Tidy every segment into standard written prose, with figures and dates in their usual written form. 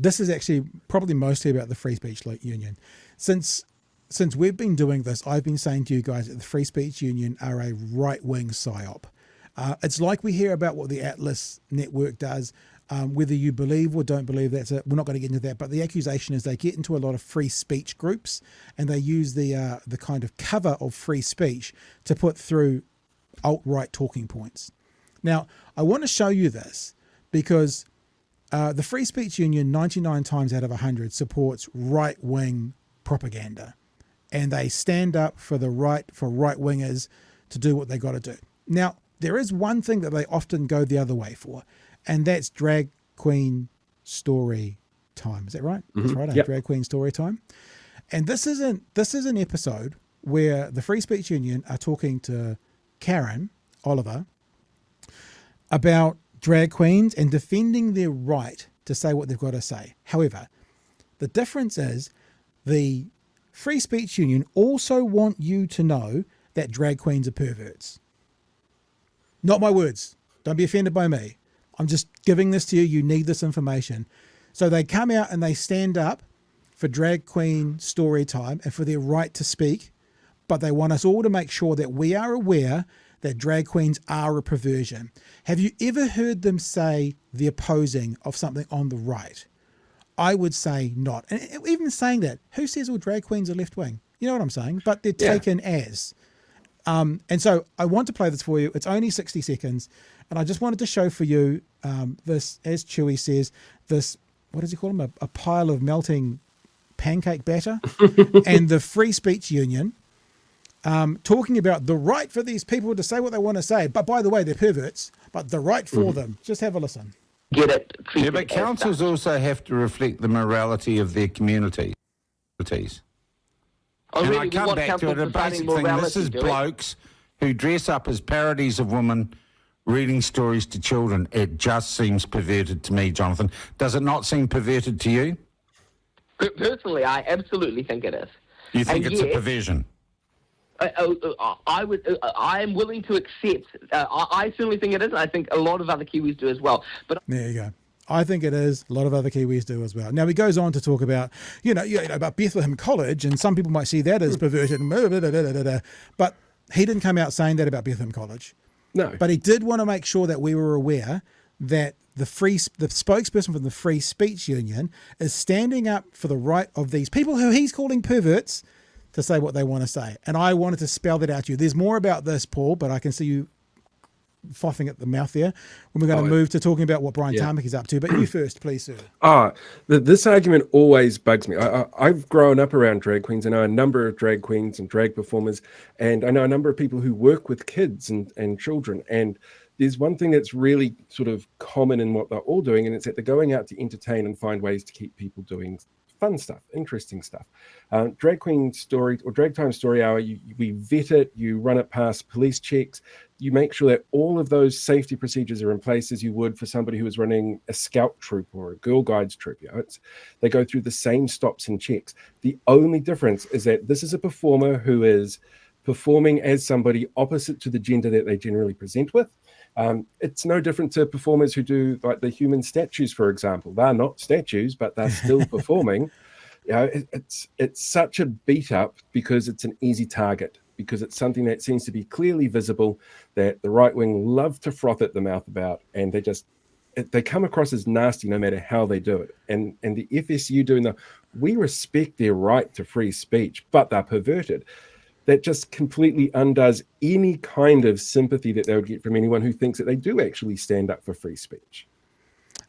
this is actually probably mostly about the Free Speech Union. Since we've been doing this, I've been saying to you guys that the Free Speech Union are a right-wing psyop. It's like we hear about what the Atlas Network does. Whether you believe or don't believe that's it, we're not going to get into that. But the accusation is they get into a lot of free speech groups and they use the kind of cover of free speech to put through alt-right talking points. Now, I want to show you this because the Free Speech Union 99 times out of 100 supports right-wing propaganda. And they stand up for right-wingers to do what they got to do. Now, there is one thing that they often go the other way for, and that's drag queen story time. Is that right? Mm-hmm. That's right. Yep. Drag queen story time. And this is an episode where the Free Speech Union are talking to Karen Oliver about drag queens and defending their right to say what they've got to say. However, the difference is the Free Speech Union also want you to know that drag queens are perverts. Not my words. Don't be offended by me. I'm just giving this to you. You need this information. So they come out and they stand up for drag queen story time and for their right to speak, but they want us all to make sure that we are aware that drag queens are a perversion. Have you ever heard them say the opposing of something on the right? I would say not. And even saying that, who says all drag queens are left-wing? You know what I'm saying? But they're taken as. And so I want to play this for you. It's only 60 seconds. And I just wanted to show for you this, as Chewie says, this, what does he call them? A pile of melting pancake batter. And the Free Speech Union talking about the right for these people to say what they want to say. But by the way, they're perverts, but the right for them. Just have a listen. Get it? Yeah, but councils also have to reflect the morality of their communities. Oh, and really? I come back to it, a basic thing. This is blokes who dress up as parodies of women reading stories to children. It just seems perverted to me, Jonathan. Does it not seem perverted to you? Personally, I absolutely think it is. You think it's a perversion? I am willing to accept. I certainly think it is. And I think a lot of other Kiwis do as well. But there you go. I think it is. A lot of other Kiwis do as well. Now, he goes on to talk about, about Bethlehem College, and some people might see that as perverted. But he didn't come out saying that about Bethlehem College. No. But he did want to make sure that we were aware that the spokesperson from the Free Speech Union is standing up for the right of these people who he's calling perverts to say what they want to say. And I wanted to spell that out to you. There's more about this, Paul, but I can see you frothing at the mouth there when we're going to move to talking about what Brian Tarmac is up to. But you first, please, sir. This argument always bugs me. I've grown up around drag queens. I know a number of drag queens and drag performers, and I know a number of people who work with kids and children. And there's one thing that's really sort of common in what they're all doing, and it's that they're going out to entertain and find ways to keep people doing fun stuff, interesting stuff. Drag Queen Story or Drag Time Story Hour, we vet it, you run it past police checks, you make sure that all of those safety procedures are in place as you would for somebody who is running a scout troop or a Girl Guides troop. They go through the same stops and checks. The only difference is that this is a performer who is performing as somebody opposite to the gender that they generally present with. It's no different to performers who do like the human statues, for example. They're not statues, but they're still performing. It's such a beat up because it's an easy target, because it's something that seems to be clearly visible that the right wing love to froth at the mouth about, and they come across as nasty no matter how they do it. And the FSU we respect their right to free speech, but they're perverted. That just completely undoes any kind of sympathy that they would get from anyone who thinks that they do actually stand up for free speech.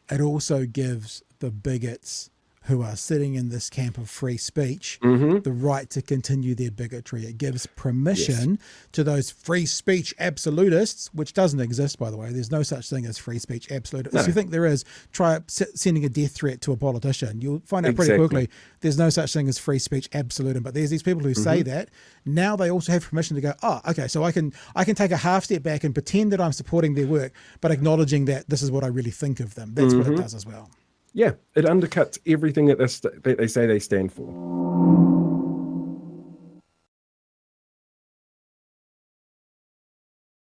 It also gives the bigots who are sitting in this camp of free speech the right to continue their bigotry. It gives permission to those free speech absolutists, which doesn't exist, by the way. There's no such thing as free speech absolutists. If you think there is, try sending a death threat to a politician. You'll find out pretty quickly there's no such thing as free speech absolutism. But there's these people who say that. Now they also have permission to go, okay, so I can take a half step back and pretend that I'm supporting their work, but acknowledging that this is what I really think of them. That's what it does as well. Yeah, it undercuts everything that they say they stand for.